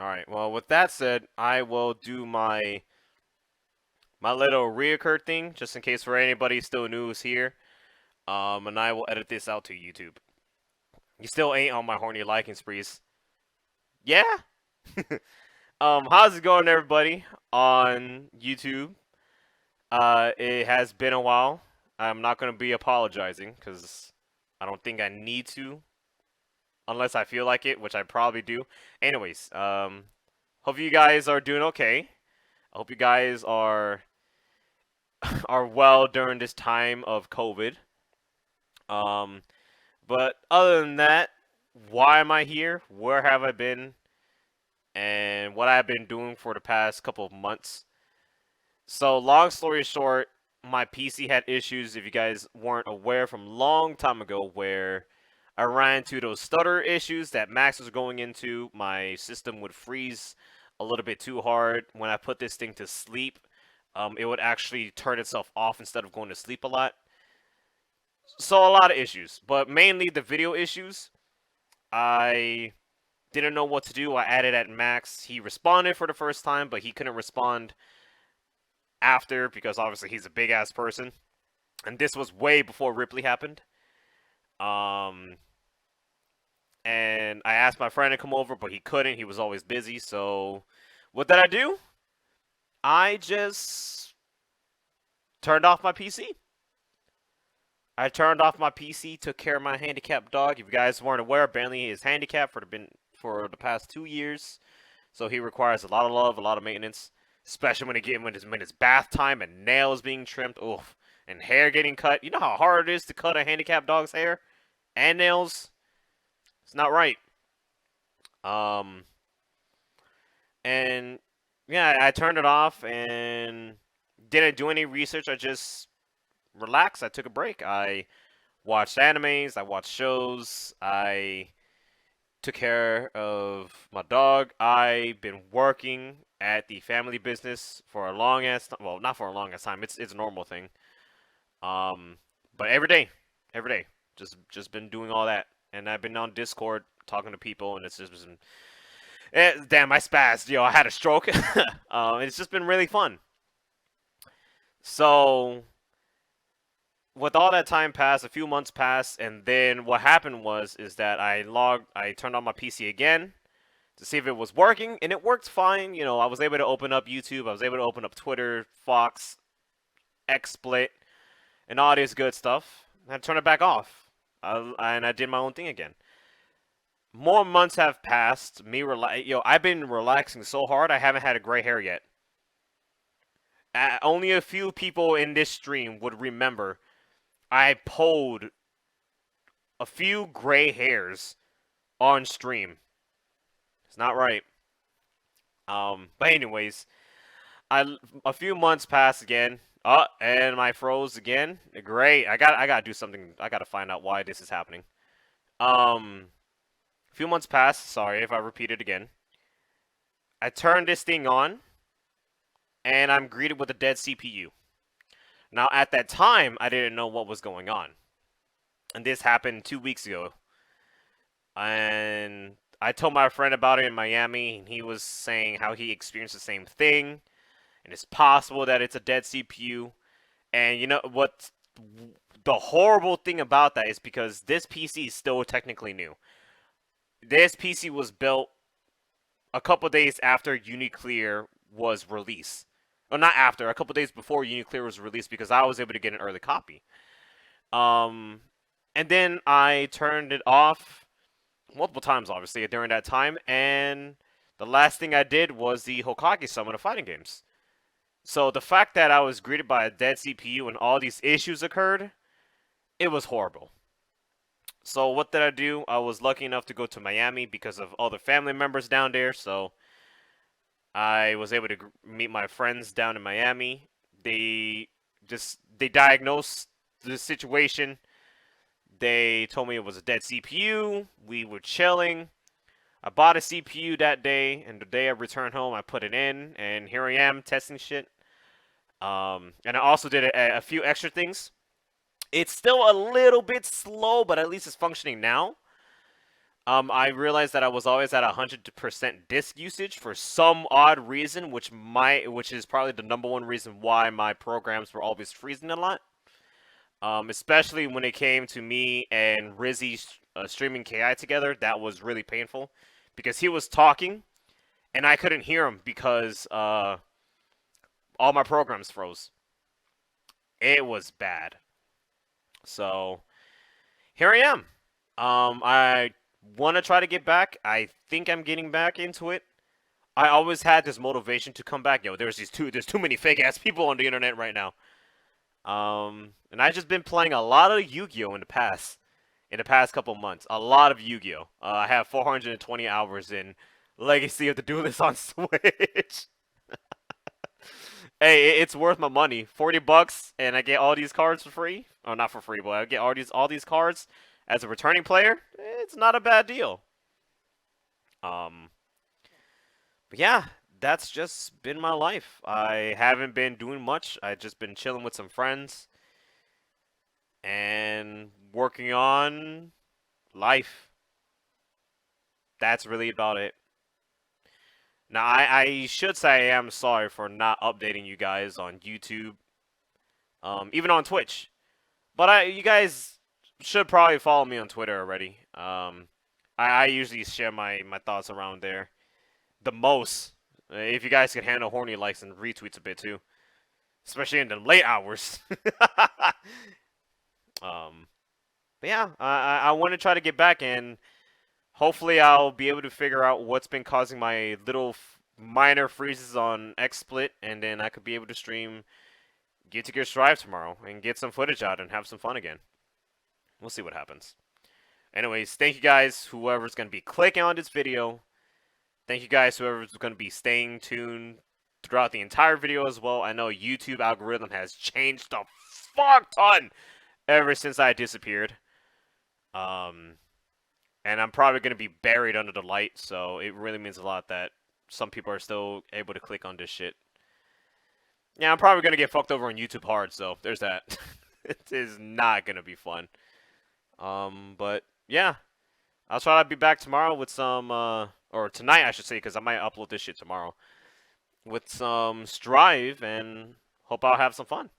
All right. Well, with that said, I will do my little reoccur thing just in case for anybody still new is here. And I will edit this out to YouTube. You still ain't on my horny liking sprees. Yeah. How's it going, everybody on YouTube? It has been a while. I'm not gonna be apologizing because I don't think I need to, unless I feel like it, which I probably do. Anyways, hope you guys are doing okay. I hope you guys are well during this time of COVID. Um, but other than that, why am I here? Where have I been? And what I've been doing for the past couple of months. So, long story short, my PC had issues, if you guys weren't aware, from long time ago, where I ran into those stutter issues that Max was going into. My system would freeze a little bit too hard. When I put this thing to sleep, it would actually turn itself off instead of going to sleep a lot. So a lot of issues, but mainly the video issues. I didn't know what to do. I added at max. He responded for the first time, but he couldn't respond after because obviously he's a big ass person. And this was way before Ripley happened. Um, and I asked my friend to come over, but he couldn't. He was always busy. So what did I do? I just turned off my PC. I turned off my PC, took care of my handicapped dog. If you guys weren't aware, Bentley is handicapped for the past 2 years, so he requires a lot of love, a lot of maintenance, especially when it's bath time and nails being trimmed, oof, and hair getting cut. You know how hard it is to cut a handicapped dog's hair and nails. It's not right. Um, and yeah, I turned it off and didn't do any research. I just relaxed. I took a break. I watched animes, I watched shows, I took care of my dog. I've been working at the family business for a long ass time. Well, not for a long ass time. It's a normal thing. Um, but every day, just been doing all that, and I've been on Discord talking to people, and it's just been. Damn, I spazzed. Yo, I had a stroke. It's just been really fun. So with all that time passed, a few months passed, and then what happened was is that I turned on my PC again to see if it was working, and it worked fine. You know, I was able to open up YouTube, I was able to open up Twitter, Fox, XSplit, and all this good stuff. I had to turn it back off, and I did my own thing again. More months have passed. I've been relaxing so hard. I haven't had a gray hair yet. Only a few people in this stream would remember I pulled a few gray hairs on stream. It's not right. But anyways, a few months passed again. And I froze again. Great. I gotta do something. I gotta find out why this is happening. A few months passed. Sorry if I repeat it again. I turned this thing on, and I'm greeted with a dead CPU. Now, at that time, I didn't know what was going on. And this happened 2 weeks ago. And I told my friend about it in Miami, and he was saying how he experienced the same thing. And it's possible that it's a dead CPU. And you know what? The horrible thing about that is because this PC is still technically new. This PC was built a couple days after Uniclear was released. Well, not after, a couple days before Uniclear was released because I was able to get an early copy. Um, and then I turned it off multiple times, obviously, during that time. And the last thing I did was the Hokage Summon of fighting games. So the fact that I was greeted by a dead CPU and all these issues occurred, it was horrible. So what did I do? I was lucky enough to go to Miami because of all the family members down there. So I was able to meet my friends down in Miami. They diagnosed the situation. They told me it was a dead CPU. We were chilling. I bought a CPU that day, and the day I returned home, I put it in, and here I am testing shit. And I also did a few extra things. It's still a little bit slow, but at least it's functioning now. I realized that I was always at 100% disk usage for some odd reason, which is probably the number one reason why my programs were always freezing a lot. Especially when it came to me and Rizzy streaming KI together, that was really painful because he was talking and I couldn't hear him because all my programs froze. It was bad. So here I am. I want to try to get back. I think I'm getting back into it. I always had this motivation to come back. There's too many fake ass people on the internet right now. And I just been playing a lot of Yu-Gi-Oh in the past couple months. A lot of Yu-Gi-Oh. I have 420 hours in Legacy of the Duelist on Switch. Hey, it's worth my money. $40, and I get all these cards for free. Oh, not for free, but I get all these cards as a returning player. It's not a bad deal. Um, but yeah, that's just been my life. I haven't been doing much. I just been chilling with some friends and working on life. That's really about it. Now, I should say I am sorry for not updating you guys on YouTube, even on Twitch. But you guys should probably follow me on Twitter already. I usually share my thoughts around there the most. If you guys can handle horny likes and retweets a bit too, especially in the late hours. um, but yeah, I want to try to get back, and hopefully I'll be able to figure out what's been causing my little minor freezes on XSplit, and then I could be able to stream Get Gear Strive tomorrow and get some footage out and have some fun again. We'll see what happens. Anyways, thank you guys, whoever's going to be clicking on this video. Thank you guys, whoever's going to be staying tuned throughout the entire video as well. I know YouTube algorithm has changed a fuck ton ever since I disappeared. And I'm probably going to be buried under the light, so it really means a lot that some people are still able to click on this shit. Yeah, I'm probably going to get fucked over on YouTube hard, so there's that. It is not going to be fun. But yeah, I'll try to be back tomorrow with some, or tonight I should say, because I might upload this shit tomorrow, with some Strive, and hope I'll have some fun.